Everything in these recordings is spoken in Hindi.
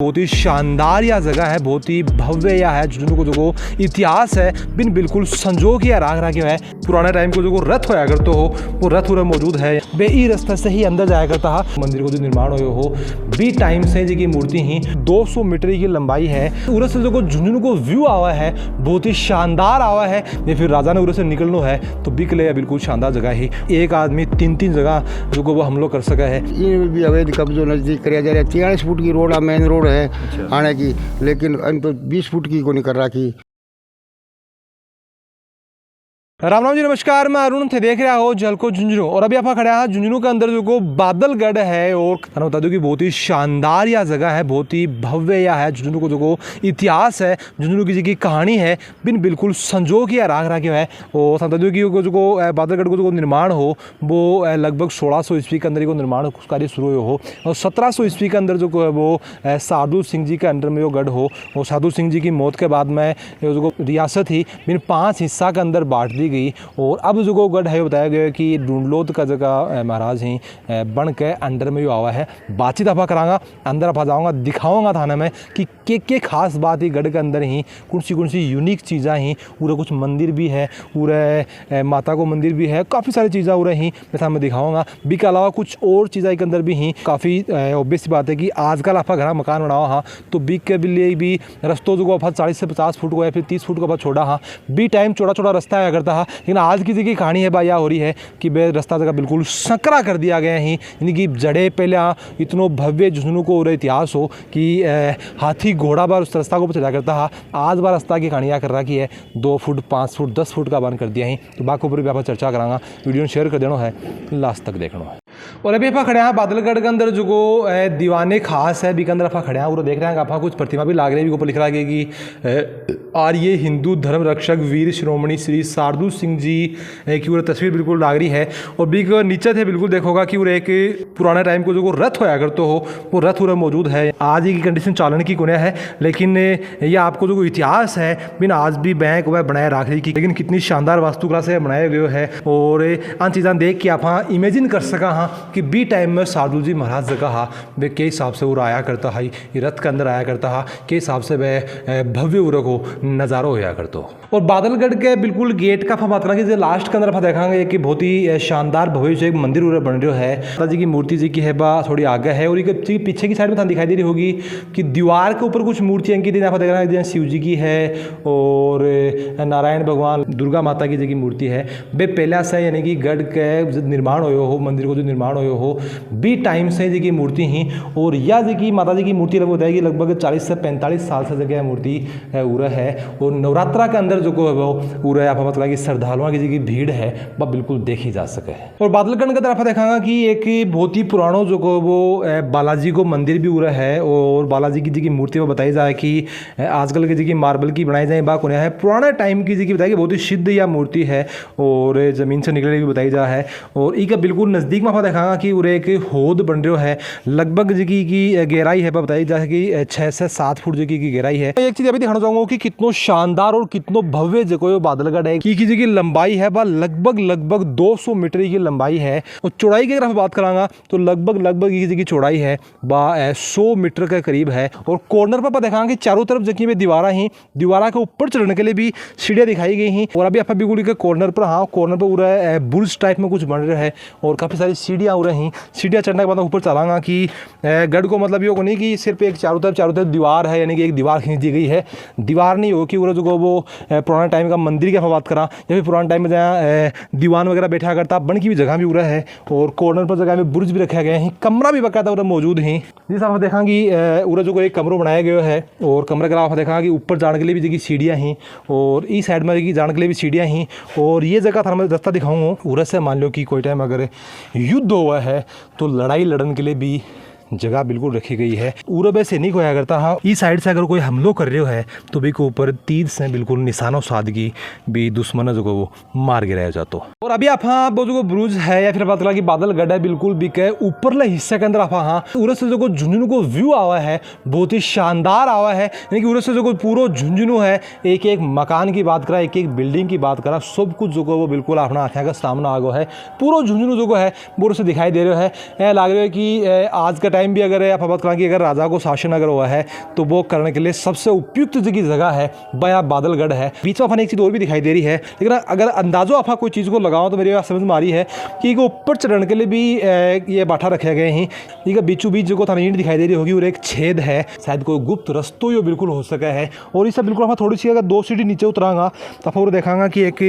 बहुत ही शानदार यह जगह है, बहुत ही भव्य यह है जो इतिहास है बिन बिल्कुल संजो के राग रहा है। पुराने टाइम को जो रथ होया करते हो वो रथ उरा मौजूद है। बे ई रास्ते से ही अंदर जाया करता है। मंदिर को जो निर्माण हो बी टाइम से जी की मूर्ति ही 200 मीटर की लंबाई है। उरस से जो झुंझुनू को व्यू आवा है बहुत ही शानदार आवा है। ये फिर राजा ने उरस से निकलना है तो बिक ले बिल्कुल शानदार जगह ही। एक आदमी तीन जगह जो को वो हम लोग कर सका है। ये भी अवैध कब्जों नज़दीक कराया जा रहा है। 43 फुट की रोड मेन रोड है आने की, लेकिन इन पर 20 फुट की को नहीं कर रहा की। राम राम जी, नमस्कार। मैं अरुण थे, देख रहा हो जलको झुंझुनू। और अभी आप खड़े हैं झुंझुनू के अंदर जो को बादलगढ़ है। और मैं बता दूं कि बहुत ही शानदार यह जगह है, बहुत ही भव्य यह है। झुंझुनू को जो को इतिहास है, झुंझुनू की जी कहानी है बिन बिल्कुल संजो के राग रहा क्यों है। और बता दूं कि जो को बादलगढ़ को जो निर्माण हो वो लगभग 1600 ईस्वी के अंदर को निर्माण कार्य शुरू हो। और 1700 ईस्वी के अंदर जो है वो साधु सिंह जी के अंडर में वो गढ़ हो। और साधु सिंह जी की मौत के बाद में जो रियासत ही बिन 5 हिस्सा के अंदर बांट दी गई। और अब जो गढ़ है बताया गया कि ढूंढलोद का जगह महाराज ही बन के अंडर में आवा है। बातचीत आप करांगा, अंदर आप जाऊँगा, दिखाऊंगा थाने में कि के खास बात ही गढ़ के अंदर ही कौन सी यूनिक चीज़ें ही। पूरा कुछ मंदिर भी है, पूरे माता को मंदिर भी है, काफ़ी सारी चीज़ें पूरा ही मैं थाने में दिखाऊँगा। बी के अलावा कुछ और चीज़ें के अंदर भी ही काफ़ी ऑब्वियस सी बात है कि आजकल आप घर मकान बनाओ हाँ तो बी के लिए भी रस्तों जो आप 40 से 50 फुट को या फिर 30 फुट को आप छोड़ा हाँ। बी टाइम छोटा रास्ता आया करता है। लेकिन आज की जगह कहानी है भाई हो रही है कि बे रास्ता जगह बिल्कुल संकरा कर दिया गया है। यानी कि जड़े पहले इतनो भव्य झुंझुनू को और इतिहास हो कि हाथी घोड़ा बार उस रास्ता को चला करता है। आज बार रास्ता की कहानी कर रहा की है 2 फुट 5 फुट 10 फुट का बंद कर दिया है। तो बाकी ऊपर भी आप चर्चा करांगा, वीडियो शेयर कर देना है, लास्ट तक देखना है। और अभी आप खड़े हैं बादलगढ़ के अंदर जो दीवाने खास है बीके अंदर आप खड़े हैं। और देख रहे हैं आप कुछ प्रतिमा भी लाग रही है। ऊपर लिख रहा है कि आर्य हिंदू धर्म रक्षक वीर श्रोमणी श्री साधु सिंह जी की वो तस्वीर बिल्कुल लाग रही है। और बीक नीचे थे बिल्कुल देखोगा कि वो एक पुराने टाइम को जो रथ होया करते हो वो रथ उरा मौजूद है। आज ही की कंडीशन चालन की कोने है, लेकिन ये आपको जो इतिहास है बिन आज भी बैंक वह बनाए रख रही की। लेकिन कितनी शानदार वास्तुकला से बनाया गया है। और अन चीज़ें देख के आप इमेजिन कर सका हाँ कि बी टाइम में साधु जी महाराज जगह हाँ वे के हिसाब से वो आया करता है, ये रथ के अंदर आया करता है, के हिसाब से वह भव्य उरा को नज़ारा होया करता। और बादलगढ़ के बिल्कुल गेट का बात करेंगे जो लास्ट के अंदर आप देखेंगे कि बहुत ही शानदार भव्य जो एक मंदिर उरा बन रहा है। माता जी की मूर्ति जी की है बा थोड़ी आगे है। और ये पीछे की साइड में दिखाई दे रही होगी कि दीवार के ऊपर कुछ मूर्ति अंकित है। आप देख रहे हैं शिव जी की है और नारायण भगवान दुर्गा माता की जी की मूर्ति है। बे पहला से यानी कि गढ़ के निर्माण हो, मंदिर को जो निर्माण हो बी टाइम से जी की मूर्ति ही। और यह जी की माता जी की मूर्ति बताएगी लगभग 40 से 45 साल से जगह मूर्ति उरा है। और नवरात्रा के अंदर जो वो पूरा आप मतलब कि श्रद्धालुओं की जी भीड़ है वह बिल्कुल देखी जा सके। और बादलगढ़ की तरफ देखांगा कि एक बहुत ही पुरानो जो को वो बालाजी को मंदिर भी उरा है। और बालाजी की जी की मूर्ति में बताई जाए कि आजकल की जी की मार्बल की बनाई जाए बात है। पुराने टाइम की जी की बताई बहुत ही सिद्ध यह मूर्ति है और ज़मीन से निकली भी बताई जा है। और इसका बिल्कुल नज़दीक में देखांगा कि उरे एक होद बन रहा है। लगभग जी की गहराई है बताई जाए कि 6 से 7 फुट जी की गहराई है। एक चीज़ अभी दिखाना चाहूँगा कि कितनो शानदार और कितनो भव्य जो बादलगढ़ है की जी की लंबाई है वह लगभग 200 मीटर की लंबाई है। और चौड़ाई की तरफ बात करांगा तो लगभग ये की चौड़ाई है 100 मीटर के करीब है। और कॉर्नर पर देखांगा कि चारों तरफ जगह में दीवारा ही, दीवारा के ऊपर चढ़ने के लिए भी सीढ़ियाँ दिखाई गई हैं। और अभी आप बिल्कुल के कॉर्नर पर हाँ कॉर्नर पर पूरा बुर्ज टाइप में कुछ बन रहा है और काफ़ी सारी सीढ़ियाँ हो रही हैं। सीढ़ियाँ चढ़ने के बाद ऊपर चलांगा कि गढ़ को मतलब ये नहीं कि सिर्फ एक चारों तरफ दीवार है, यानी कि एक दीवार खींच दी गई है। दीवार नहीं हो कि वो जो वो पुराने टाइम का मंदिर की बात करा या फिर पुराने टाइम में जहाँ दीवान वगैरह बैठा करता बन की भी जगह भी उरा है। और कॉर्नर पर जगह में बुर्ज भी रखे गए हैं, कमरा भी बकायदा उरा मौजूद है। जिस आप देखा कि उरा जो एक कमरा बनाया गया है। और कमरे का आप देखा कि ऊपर जाने के लिए भी जगह सीढ़ियाँ हैं और इस साइड में जाने के लिए भी सीढ़ियाँ हैं। और ये जगह था मैं रास्ता दिखाऊंगा उरा से मान लो कि कोई टाइम अगर युद्ध हुआ है तो लड़ाई लड़ने के लिए भी जगह बिल्कुल रखी गई है। उरबे से नहीं खोया करता हाँ इस साइड से अगर कोई हमलो कर रहे हो है तो भी को ऊपर तीर से बिल्कुल निशानों सादगी भी दुश्मन जो वो मार गिराया जाता। और अभी आप हाँ वो जो ब्रुज है या फिर बात करा कि बादलगढ़ है बिल्कुल बिके ऊपरले हिस्से के अंदर आप हाँ उरस से जो झुंझुनू को व्यू आवा है बहुत ही शानदार आवा है। यानी कि उरस से जो पूरा झुंझुनू है एक एक मकान की बात करा, एक एक बिल्डिंग की बात करा, सब कुछ जो वो बिल्कुल अपना आँखें का सामना आ गया है। पूरा झुंझुनू जो है वो से दिखाई दे रहा है। लग रहा है कि आज का टाइम भी अगर आप बात करें कि अगर राजा को शासन अगर हुआ है तो वो करने के लिए सबसे उपयुक्त जगह है बया बादलगढ़ है। बीच में अपन एक चीज़ और भी दिखाई दे रही है, लेकिन अगर अंदाजो आप कोई चीज़ को लगाओ तो मेरी बात समझ में आ रही है कि ऊपर चढ़ने के लिए भी ये बाठा रखे गए हैं। ठीक बीचों बीच जो थाने ईंट दिखाई दे रही होगी और एक छेद है, शायद कोई गुप्त रस्तो यो बिल्कुल हो सका है। और इस बिल्कुल आप थोड़ी सी अगर 2 सीढ़ी नीचे उतरांगा तो आप देखांगा कि एक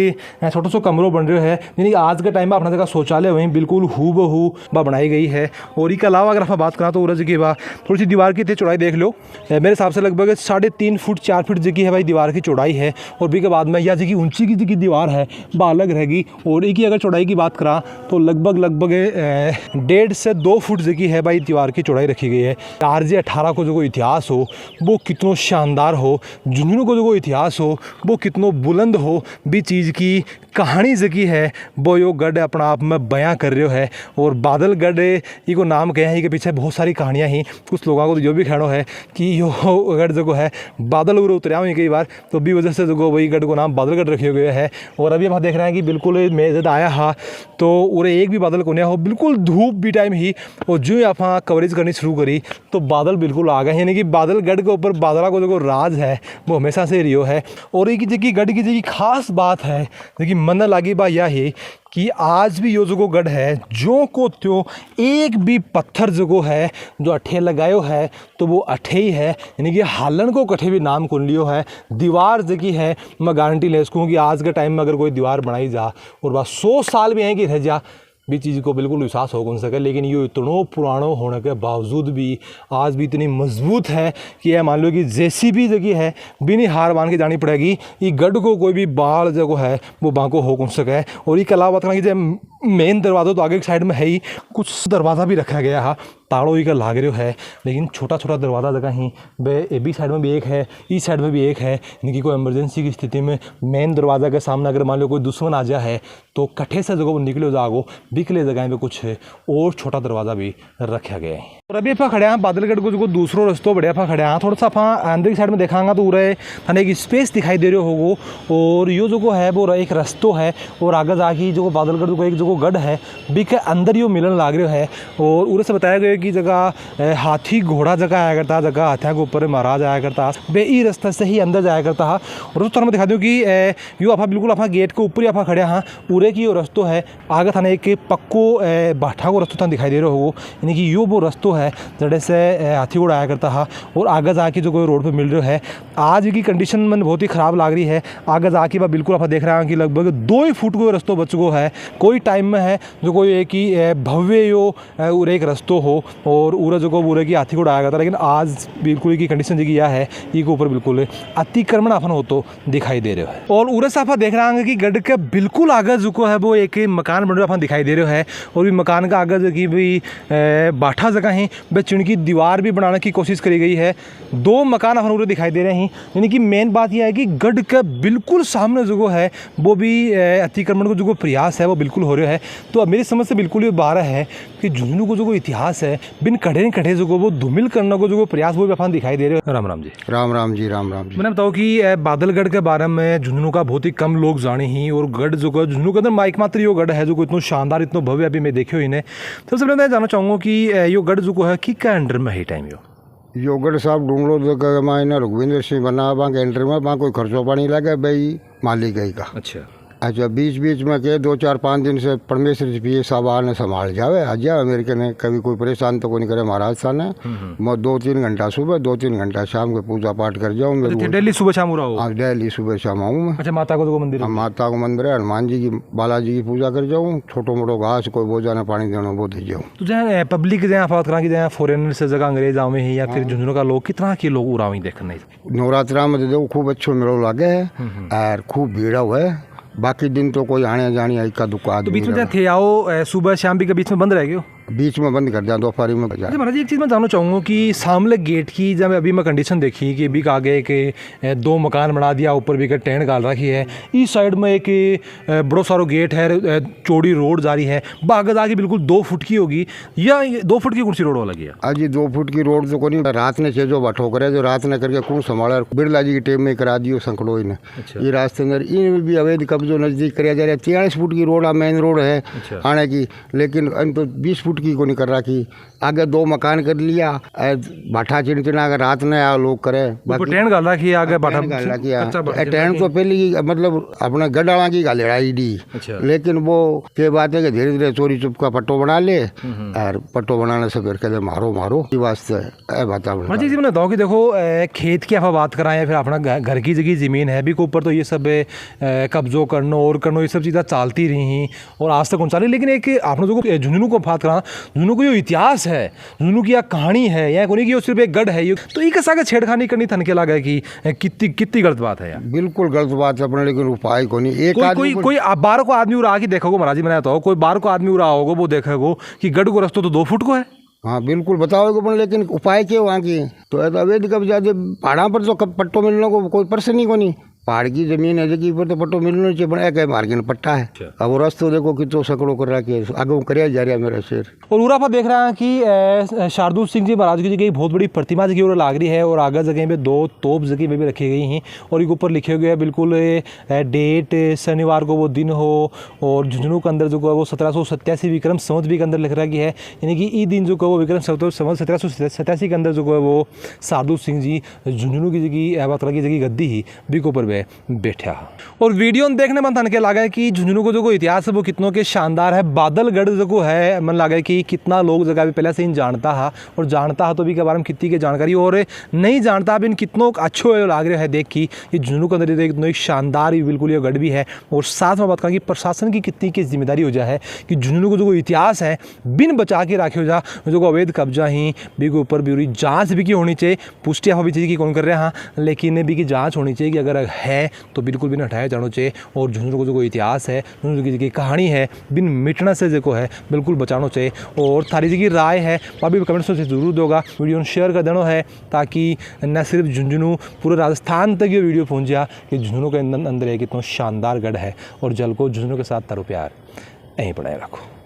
छोटा सा कमरों बन रहा है, यानी आज के टाइम में अपना जगह शौचालय वहीं बिल्कुल हूबहू बनाई गई है। और इसके अलावा अगर आप बात करें तो उरज की थोड़ी सी दीवार की चौड़ाई देख लो, मेरे हिसाब से लगभग 3.5 फुट 4 फीट जगह है भाई दीवार की चौड़ाई है। और भी के बाद में यह जगह ऊंची की जगह दीवार है वह अलग रहेगी। और इसकी अगर चौड़ाई की बात करा तो लगभग 1.5 से 2 फुट जगह है भाई दीवार की चौड़ाई रखी गई है। RJ18 को जो इतिहास हो वो कितना शानदार हो, झुंझुनू को जो इतिहास हो वो कितना बुलंद हो, भी चीज़ की कहानी जगह है वो यो गढ़ अपना आप में बयां कर रहे है। और बादलगढ़ ये को नाम कहे हैं, के पीछे बहुत सारी कहानियाँ ही। कुछ लोगों को तो जो भी कहना है कि यो गढ़ जो है बादल उर उतरिया हुई कई बार, तो भी वजह से जो वही गढ़ को नाम बादलगढ़ रखे हुए है। और अभी हम देख रहे हैं कि बिल्कुल मैं जब आया हा तो उरे एक भी बादल को नहीं हो, बिल्कुल धूप भी टाइम ही। और जो आप कवरेज करनी शुरू करी तो बादल बिल्कुल आ गए, यानी कि बादलगढ़ के ऊपर बादला को जो राज है वो हमेशा से रियो है। और एक जगह गढ़ की जगह खास बात है देखिए मन लगी बा यह है कि आज भी यो जो गढ़ है जो को त्यो एक भी पत्थर जो है जो अठे लगायो है तो वो अठे ही है, यानी कि हालन को कठे भी नाम कुन लियो है। दीवार जगह है मैं गारंटी ले सकूँ कि आज के टाइम में अगर कोई दीवार बनाई जा और बस 100 साल भी है कि रह जा भी चीज़ को बिल्कुल विश्वास हो कौन सके। लेकिन ये इतना पुरानो होने के बावजूद भी आज भी इतनी मजबूत है कि यह मान लो कि JCB जगह है भी नहीं हार मान के जानी पड़ेगी। ये गढ़ को कोई भी बाढ़ जो है वो बांको हो कौन सके। और इसके अलावा बात करें कि मेन दरवाज़ा तो आगे की साइड में है ही, कुछ दरवाज़ा भी रखा गया है ताड़ो ही का लाग रहे है, लेकिन छोटा छोटा दरवाज़ा जगह ही बे बी साइड में भी एक है, इस साइड में भी एक है। यानी कि कोई इमरजेंसी की स्थिति में मेन दरवाज़ा के सामने अगर मान लो कोई दुश्मन आ जाए है तो कट्ठे से जगह निकले जागो बिकले जगह में कुछ है और छोटा दरवाज़ा भी रखा गया है। और अभी आप खड़े हैं बादलगढ़ को जो दूसरो रस्तो बढ़िया आप खड़े हैं, थोड़ा सा आप अंदर की साइड में देखांगा तो उरे थाने एक स्पेस दिखाई दे रहे होगो। और यो जो है वो एक रस्तो है और आगे जाके जो बादलगढ़ को एक जो गढ़ है बी के अंदर यो मिलन लाग रहे है। और उरे से बताया गया कि जगह हाथी घोड़ा जगह आया करता, जगह हाथियों के ऊपर महाराज आया करता, बे ई रास्ते से ही अंदर जाया करता। और उस तरह में दिखा दूँ कि यो आप बिल्कुल आप गेट के ऊपर ही आप खड़े हाँ, उरे की यो रस्तो है आगे थाने एक पक्को बाठा को रस्तो था दिखाई दे रहे हो, यानी कि यो वो रस्तो है जड़े से हाथी घोड़ा आया करता है। और आगे जाके जो कोई रोड पे मिल रहा है आज की कंडीशन में बहुत ही ख़राब लग रही है। आगे जाके वह बिल्कुल आप देख रहे हैं कि लगभग 2 ही फुट को रस्तो बच गो है। कोई टाइम में है जो कोई एक ही भव्य यो उरे एक रस्तो हो और उरे जो को उरे की हाथी घोड़ा आया करता, लेकिन आज बिल्कुल की कंडीशन जी यह है ये के ऊपर बिल्कुल अतिक्रमण अपन हो तो दिखाई दे रहा है। और उरे से आप देख रहे हैं कि गढ़ के बिल्कुल आगे जो है वो एक मकान बन रहा दिखाई दे रहा है। और भी मकान का आगे जो कि भाई बाठा जगह है वह चिड़ की दीवार भी बनाने की कोशिश करी गई है। 2 मकान अपन उरे दिखाई दे रहे हैं, यानी कि मेन बात यह है कि गढ़ के बिल्कुल सामने जो है वो भी अतिक्रमण को जो प्रयास है वो बिल्कुल हो रहा है। तो अब मेरी समझ से बिल्कुल ये बारह है कि झुंझुनू को जो इतिहास है बिन कढ़े कढ़े जो वो धूमिल करने को जो प्रयास वो भी अपन दिखाई दे रहे हो। राम राम जी। राम राम जी। राम राम जी। मैंने बताओ कि बादलगढ़ के बारे में झुंझुनू का बहुत ही कम लोग जाने ही। और गढ़ जो झुंझुनू के अंदर एकमात्र यो गढ़ है जो इतना शानदार इतना भव्य अभी मैं देखे हुई ने। तो सबसे पहले मैं जानना चाहूँगा कि यो गढ़ जो है कि क्या अंडर में है टाइम यो गढ़ साहब ढूंढ लो तो मायने रघुविंदर सिंह बना वहाँ के एंट्री में वहाँ कोई खर्चो पानी लगे भाई मालिक गई का। अच्छा बीच बीच में के 2-4-5 दिन से परमेश्वर जी साहब ने संभाल जावे आ जाए अमेरिका ने कभी कोई परेशान तो कोई नहीं करे महाराज साहब ने। मैं 2-3 घंटा सुबह 2-3 घंटा शाम के पूजा पाठ कर जाऊँ। डेली सुबह शाम हो रहा हो? हाँ डेली सुबह शाम आऊँ मैं। अच्छा माता को मंदिर? माता को मंदिर है, हनुमान जी की बालाजी की पूजा कर जाऊँ, छोटो मोटो घास कोई बोझा ने पानी देना वो दे जाऊँ। तो जहाँ पब्लिक जहाँ बात करा कि जहाँ फॉरेनर से जगह अंग्रेज आवे हैं या फिर झुंझुनू का लोग कितना के लोग उड़ावे देखने? नवरात्रा में देखो खूब अच्छो मेलो लागे है और खूब भीड़ हुआ है। बाकी दिन तो कोई आने जाने का दुकान। तो बीच में थे आओ सुबह शाम भी के बीच में बंद रह गए? बीच में बंद कर दिया दोपहर में। अच्छा महाराज एक चीज़ मैं जानना चाहूँगा कि सामने गेट की जब अभी मैं कंडीशन देखी कि अभी आगे के 2 मकान बना दिया, ऊपर भी टेंट डाल रखी है, इस साइड में एक बड़ो सारो गेट है, चौड़ी रोड जारी है, बागज आगे बिल्कुल 2 फुट की होगी या 2 फुट की कौन सी रोड लगी है? अजी 2 फुट की रोड तो कोई रात ने जो बठो करे जो रात ने करके कौन संभाला बिरला जी की टेम में करा दियो संकड़ो ने। ये रास्ते अंदर इन भी अवैध कब्जो नजदीक कराया जा रहा है। 43 फुट की रोड मेन रोड है आने की, लेकिन 20 फुट फुटकी को नहीं कर रखी। आगे 2 मकान कर लिया, भाठा चिनचिना अगर रात में आ लोग करे, बाकी टेंट गाल रखी आगे बाठा गाल रखिया। टेंट तो पहली मतलब अपने गडाला की गाल लड़ाई दी, लेकिन वो के बात है कि धीरे धीरे चोरी चुप का पट्टो बना ले, और पट्टो बनाने से फिर कहते मारो मारो की वास्ते बताओ। जी मैं बताऊँ कि देखो खेत की आप बात कराएं, फिर अपना घर की जगह ज़मीन है भी के ऊपर, तो ये सब कब्जो करनो और करनो ये सब चीज़ें चलती रही और आज तक पहुँचा रही। लेकिन एक आपने जो झुंझुनू को बात करा, झुंझुनू को जो इतिहास है, झुंझुनू की कहानी है या कोई की सिर्फ एक गढ़ है, तो एक सागे छेड़खानी करनी थन के लगा कि कितनी गलत बात है यार। बिल्कुल गलत बात है अपने, लेकिन उपाय को नहीं। एक कोई बाहर को आदमी उड़ा के देखोगे महाराज जी, मैंने तो कोई बाहर को आदमी उड़ा होगा वो देखेगो कि गढ़ को रस्तो तो 2 फुट को है। हाँ बिल्कुल बताओगे पर, लेकिन उपाय क्या वहाँ की तो अवैध कब्जा पहाड़ा पर तो पट्टो मिलने को कोई प्रश्न ही को नहीं। पहाड़ की जमीन है जगह पर तो पट्टो मिलना चाहिए, बड़ा एक मार्गिन पट्टा है। अब वो रास्ते देखो कि तो सकड़ो कर रहा है, आगे कर जा रहा है मेरा शेर। और उरा पर देख रहा है कि शार्दुल सिंह जी महाराज की जगह बहुत बड़ी प्रतिमा जगह और लाग रही है, और आगे जगह पे 2 तोप जगह में भी रखी गई हैं, और एक ऊपर लिखे हुए हैं बिल्कुल डेट, शनिवार को वो दिन हो, और झुंझुनू के अंदर जो है वो 1787 विक्रम संवत भी के अंदर लिख रहा है, यानी कि ये दिन जो है वो विक्रम संवत 1787 के अंदर जो है वो शार्दुल सिंह जी झुंझुनू की जगह बात की जगह गद्दी ही भी के ऊपर बैठा। और वीडियो देखने में तनके लगा है कि झुंझुनू को जो इतिहास है वो कितनों के शानदार है। बादलगढ़ जो है मन लगा कि कितना लोग जगह भी पहले से इन जानता है, और जानता है तो भी के बारे में कितनी की जानकारी, और नहीं जानता भी इन कितनों अच्छो लाग रहे हैं देख की ये झुंझुनू के अंदर एक शानदार बिल्कुल ये गढ़ भी है। और साथ में बात करें कि प्रशासन की कितनी की जिम्मेदारी हो जाए कि झुंझुनू को जो इतिहास है बिन बचा के रखे हो जा, जो अवैध कब्जा ही भी के ऊपर भी जाँच भी की होनी चाहिए, पुष्टि भी चाहिए कि कौन कर रहे हैं, लेकिन भी की जाँच होनी चाहिए कि अगर है तो बिल्कुल भी न हटाया जाना चाहिए। और झुंझुनू को जो इतिहास है, झुंझुनू की कहानी है बिन मिटने से जो है बिल्कुल बचाना चाहिए। और थारी जी की राय है वह भी कमेंट्स में जरूर दोगा, वीडियो शेयर कर देना है ताकि न सिर्फ झुंझुनू पूरे राजस्थान तक ये वीडियो पहुँच जाए कि झुंझुनू के अंदर एक इतना शानदार गढ़ है, और जल को झुंझुनू के साथ तारो प्यार यहीं बनाए रखो।